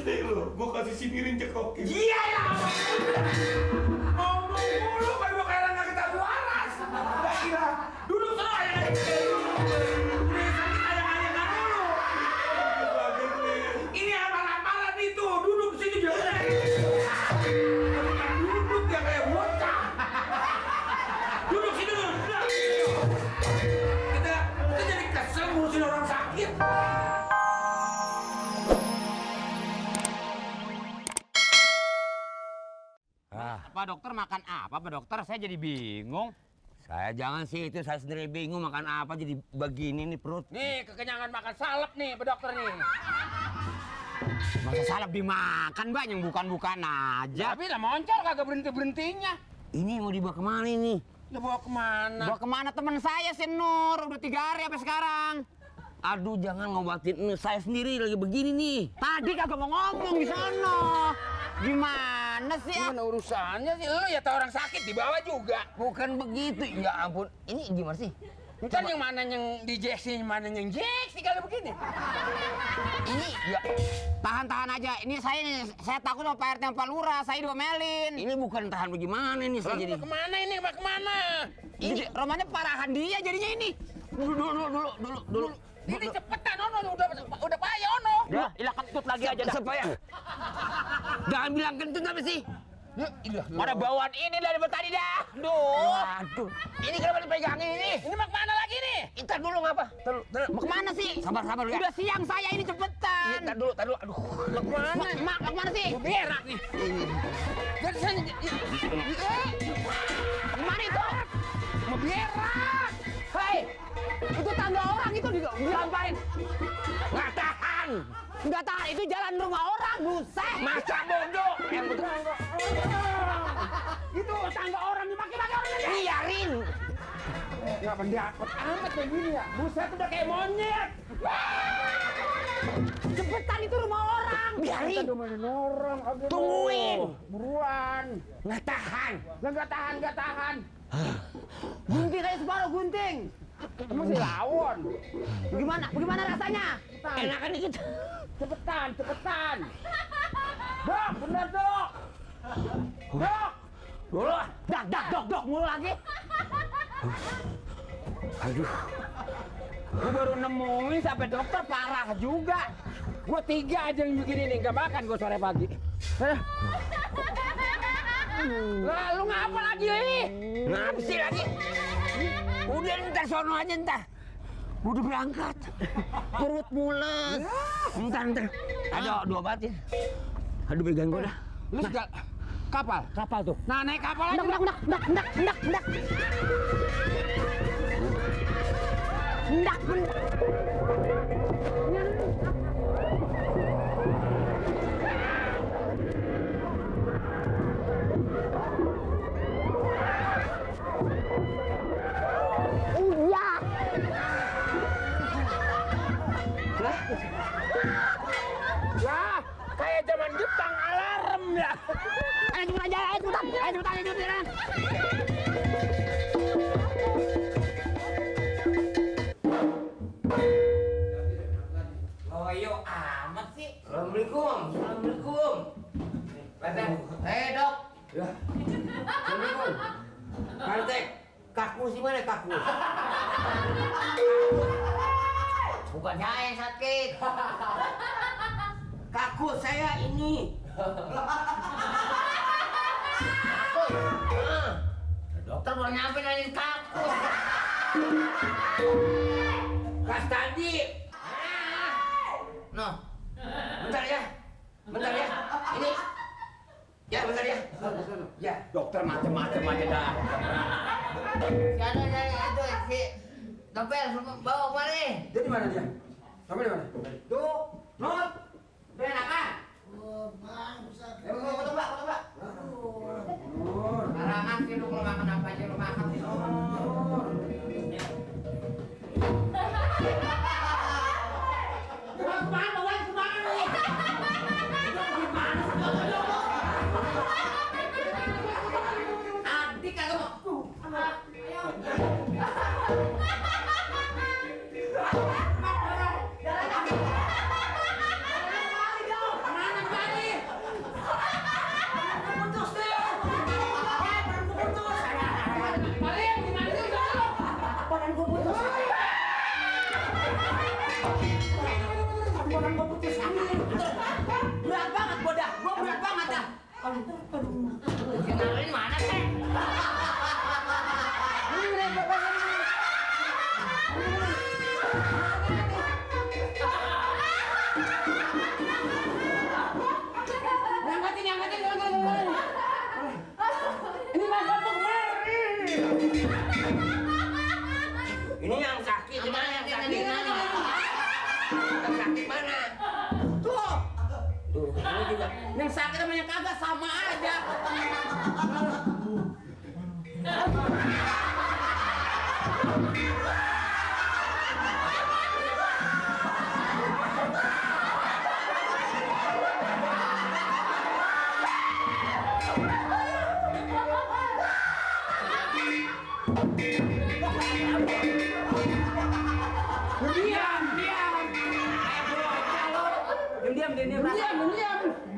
deh lo, gua kasih sinirin cekokin. Iya ya. Ngomong mulu, gua kayak nggak ketahui waras. Nggak kira. Duduk sana ya. Ini amalan-amalan itu, duduk di situ juga. Duduk ya kayak bocah. Duduk situ dulu. Kita jadi kesel ngurusin orang sakit. Pak dokter makan apa Pak dokter? Saya jadi bingung. Saya jangan sih itu, saya sendiri bingung makan apa jadi begini nih perut. Nih kekenyangan makan salep nih Pak dokter nih. Masa salep dimakan Mbak, yang bukan-bukan aja. Tapi lah moncol kagak berhenti-berhentinya. Ini mau dibawa kemana ini? Lu bawa kemana? Bawa kemana teman saya si Nur, udah 3 hari sampai sekarang. Aduh jangan ngobatin ini, saya sendiri lagi begini nih. Tadi kagak mau ngomong di sono. Gimana sih? Gimana urusannya sih? Lu ya tau orang sakit dibawa juga. Bukan begitu, ya ampun. Ini gimana sih? Kan yang mana yang di Jeksi, yang mana yang Jeksi kalau begini. Ini ya Tahan-tahan aja. Ini saya takut sama Pak RT sama Pak Lurah. Saya diomelin. ini bukan tahan bagaimana ini saya jadi. Kemana ini? Pak kemana? Ini Romanya parahan dia jadinya ini. Dulu. Ini cepetan Ono, udah payah Ono. Ya, ilah kentut lagi aja dah. Supaya. Jangan bilang kentut apa sih? Ada bawaan ini dari tadi dah. Duh. Waduh. Ini kenapa dipegangin ini? Ini mau kemana lagi nih? Ntar dulu ngapa? Mau kemana sih? Sabar ya. Udah siang saya ini cepetan. Ntar dulu. Aduh. Mau kemana? Mak, mau kemana sih? Mau berak nih. Jadi saya... Kemana itu? Mau berak. Hei, itu tangga orang itu digamparin. Nggak tahan. Nggak tahan, itu jalan rumah orang, buset. Masa bodoh. Itu tangga orang, dimaki-maki orang aja. Biarin. Nggak pendapat amat kayak gini ya. Buset, udah kayak monyet. Cepetan, itu rumah orang. Biarin. Kita domain orang. Tungguin. Buruan. Nggak tahan. Nggak tahan. Gunting aja separuh, gunting. Kamu si lawon. Bagaimana rasanya? Enakan dikit. Cepetan. Dok, bener dok. Dok. Dulu. Dok, mulu lagi. Aduh. Gue baru nemuin sampai dokter parah juga. Gue 3 aja yang begini nih, nggak makan gue sore pagi. Lah, lu ngapa lagi ini? Ngapa sih lagi? Udah ntar sono aja ntar. Udah berangkat. Perut mules. Ntar. Ada diobatin. Aduh pegang gua dah. Lu segala... Kapal tuh. Nah, naik kapal aja. Ndak. Lah, kayak zaman Jepang alarm ya. Ayo cepetan. Loyo amat sih. Assalamualaikum. Dok. Ya. Assalamualaikum. Partek, kakus di mana kakus? Bukan saya yang sakit. Kakus saya ini. Dokter baru nyampe nanyain kakus. Kas tadi. No. Bentar ya. Ini. Ya, bentar ya. Ya, dokter macam-macam aja dah. Ada itu si dompet bawa kemari. Dia di mana dia? Sampai di mana? Tuh, Not. Udah enakan? Oh, bangsa. Foto, Mbak. Barangan sih lu kalau makan apa aja lu makan sih. Adik kagak mau. Tabungan gua putus angin. Berat banget gua dah. Gua berat banget dah. Kenalin mana sih? Angkatin. Ini mah bapak kemari. Ini yang sakit mana yang sakit mana? Yang sakit mana? Tuh. Tuh, ini juga. Yang sakit sama yang kagak sama aja.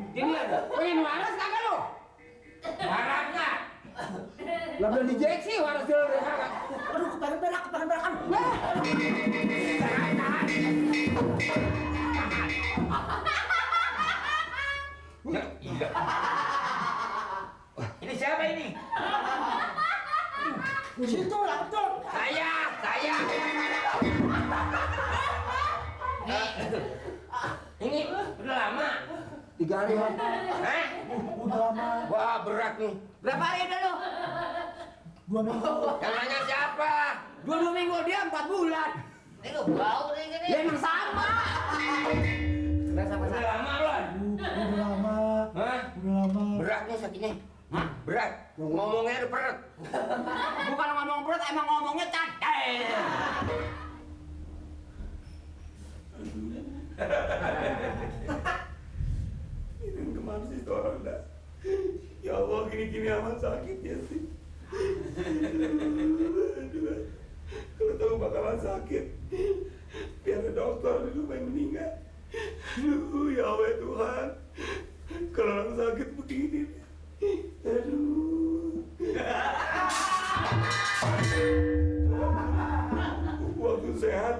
Diam. Pengen waras kagak lo? Waras nggak? Lah belum dijeksi waras dulu deh. Aduh, kepengen berak. Ini siapa ini? Situ lah betul. Saya. Ini udah lama. 3 hari. Hah? Udah lama. Wah, berat nih. Berapa hari dah lo? 2 minggu. Yang nanya siapa? 2 minggu dia 4 bulan. Ini lu bau nih gini. Ya emang sama. Udah lama loh. Udah lama. Hah? Berat nih sakitnya. Hah? Berat. Ngomongnya udah berat. Bukan ngomong perut, emang ngomongnya cadel. Ini kemana sih tuh orang dah? Ya Allah, gini-gini amat sakitnya sih. Aduh, kalau tahu bakalan sakit, biar ada dokter dulu yang meninggal. Aduh, ya Allah Tuhan, kalau orang sakit begini, aduh. Waktu sehat,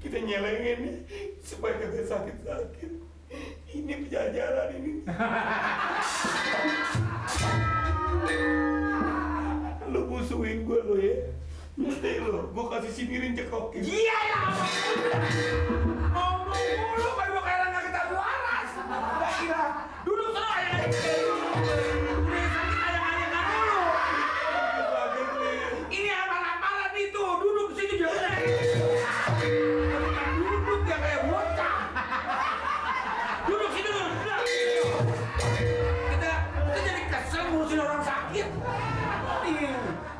kita nyelengin supaya kagak sakit-sakit. Ini penjajaran ini. Lu musuhin gue lo ya. Nanti lo, gue kasih sinirin cekokin. Iya ya. Ngomong mulu kayak gua kayak orang nggak ketahui waras. Gak kira. Duduk sana aja. Ini amalan-amalan itu. Duduk di sini juga. Duduk ya kayak bocah. Duduk sini dulu. Kita jadi kesel ngurusin orang sakit.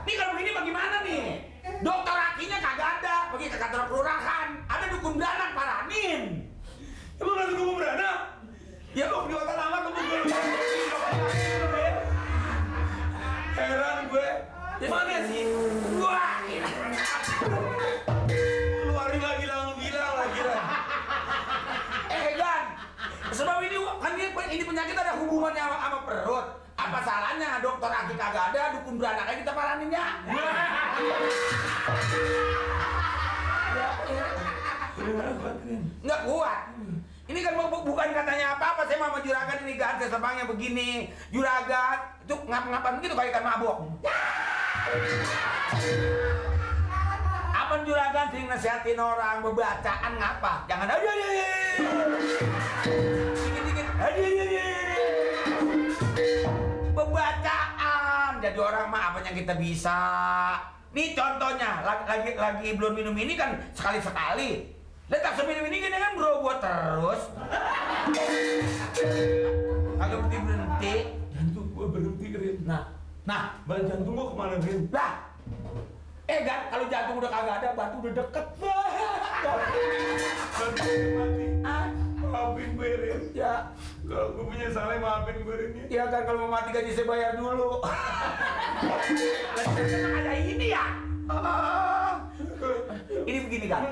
Nih kalau begini bagaimana nih? Dokter akinya kagak ada. Pergi ke kantor kelurahan. Ada dukun beranak paranin. Emang ada gue beranak? Ya kok di otak lama tuh gue. Heran gue. Mana sih? Wah. Keluarin lagi gilang lagi lah. Gan. Sebab ini penyakit ada hubungannya sama perut. Apa salahnya dokter aki kagak ada, dukun beranaknya kita paranin ya? Nggak kuat. Ini kan bukan katanya apa-apa, saya mau juragan ini kan sesebangnya begini. Juragan, itu ngap-ngapan begitu kayak ikan mabok. Apa juragan sering nasihatin orang, bebacaan ngapa? Jangan aja dikit-dikit, bebacaan. Jadi orang mah apa yang kita bisa. Nih contohnya, lagi belum minum ini kan sekali-sekali. Letak seminum ini gini kan bro buat terus. Agak berhenti. Jantung gue berhenti, Rin. Nah, Ban jantung gue kemana, Rin? lah. Gan, kalau jantung udah kagak ada, batu udah deket. Jantung mati. Maafin gue, Rin. Ya, Kalau gue punya salah, maafin gue, Rin. ya kan kalau mau mati gaji saya bayar dulu. Ada ini ya. Ini begini kan.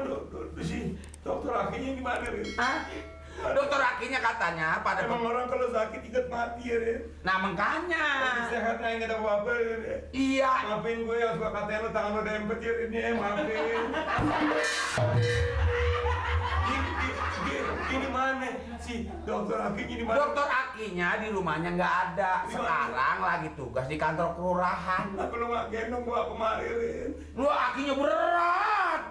Si dokter akinya gimana, Rin? Dokter akinya katanya pada Emang orang kalau sakit ingat mati ya, Rin? nah makanya. Sehatnya ingat apa-apa, Rin. Iya. Maafin gue yang suka katanya lo tangan lo dempet ya, Rin. Ya, maafin. Ini mana si dokter Akinya di mana? Dokter Akinya di rumahnya nggak ada. Sekarang lagi tugas di kantor kelurahan. Kenapa lu nggak gendong gua kemarin? Lu Akinya berat.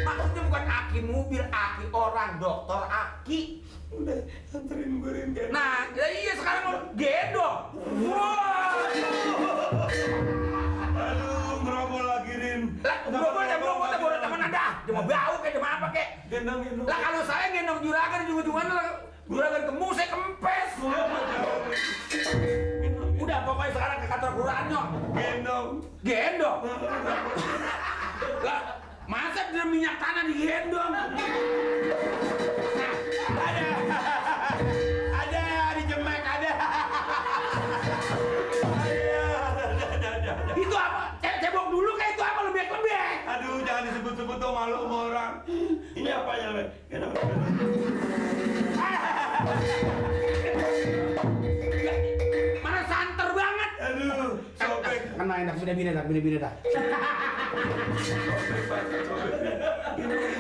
Maksudnya bukan aki mobil, aki orang, dokter Aki. Udah anterin gue gendong. Nah, ya iya sekarang lu gendong. Wah. Aduh, ngerobol lagi Rin. Lah, berobol teman Anda. Dia mau bau kayak dia apa kek. Gendong. Lah kalau saya gendong juragan di ujung-ujungan juragan kemu saya kempes. Udah pokoknya sekarang ke kantor kelurahan nyok. Gendong. Lah, masa dia minyak tanah digendong? Nah, ada di Jemek ada. Itu apa? Cebok dulu kayak itu apa lebek-lebek? Aduh, jangan disebut-sebut dong, malu sama orang. Ini apanya, Bek? Mana santer banget? Aduh, sobek. Kan main dah, bina dah.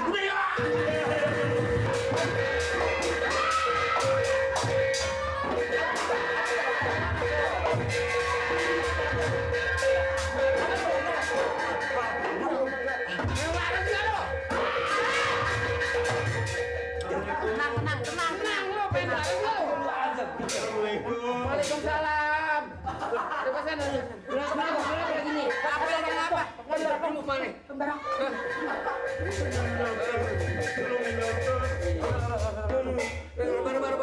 Udah ya. Tenang lo, pengen lo. Waalaikumsalam. Terima kasih. Kenapa gini? Apa? Mau mana? Pembarang.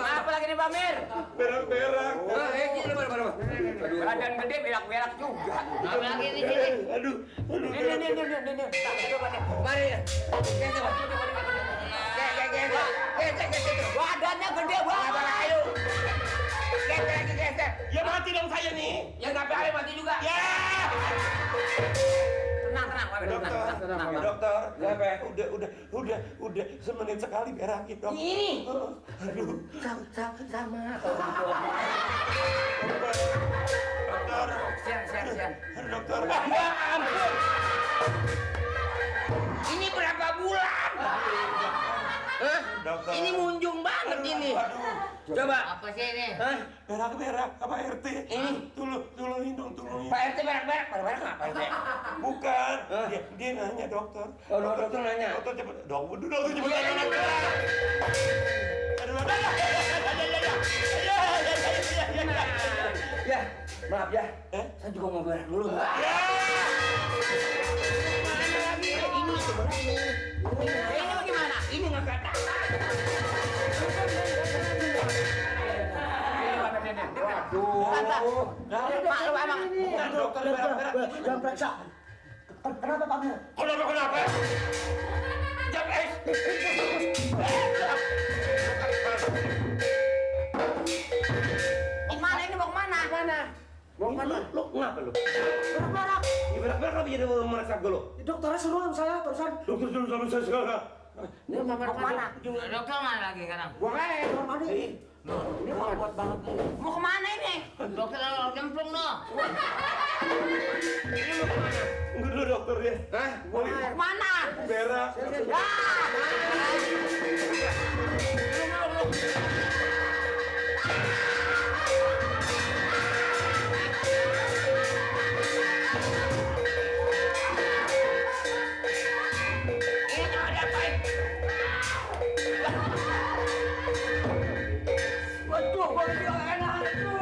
Apa lagi nih Pamir? Berak-berak. Badan gede berak-berak juga. Apa lagi di sini? Aduh. Ini. Mari. Badannya gede banget. Ayo. Geser. Ya mati dong saya nih. Ya nggak apa-apa mati juga. Ya. Tenang. Dokter. Udah semenit sekali berakin, Dok. Ini. Aduh. Sama. Dokter. Sian. Dokter. Ya ampun. Ini berapa bulan? Dokter. Ini munjung banget ini. Aduh. Coba. Apa sih ini? Berak apa RT? Ini. Tolongin dong. Pak RT berak-berak apa RT? Bukan. Dia nanya dokter. Oh, dokter nanya. Dokter cepet. Dokter cepet. Ya, maaf ya. Saya juga mau berak dulu. Ini bagaimana? Ini nggak kata. Mak lu emang. Dokter berak. Jangan periksa. Kenapa Pak Mir? Kenapa? Jam es. Mau kemana ini? Mau kemana? Lu ngapa lu? Berak-berak. Berak apa jadi merasa gue lu? Dokternya suruh sama saya barusan. Dokter suruh sama saya sekarang. Ini mau kemana? Dokter mana lagi sekarang? Buang air, kamar mandi. Ini kuat banget. Mau kemana ini? Dokter jemplung dong. Ini mau kemana? Enggak dulu dokter ya. Mau kemana? Berak. Ini cuma diapain? Waduh, boleh juga enak itu.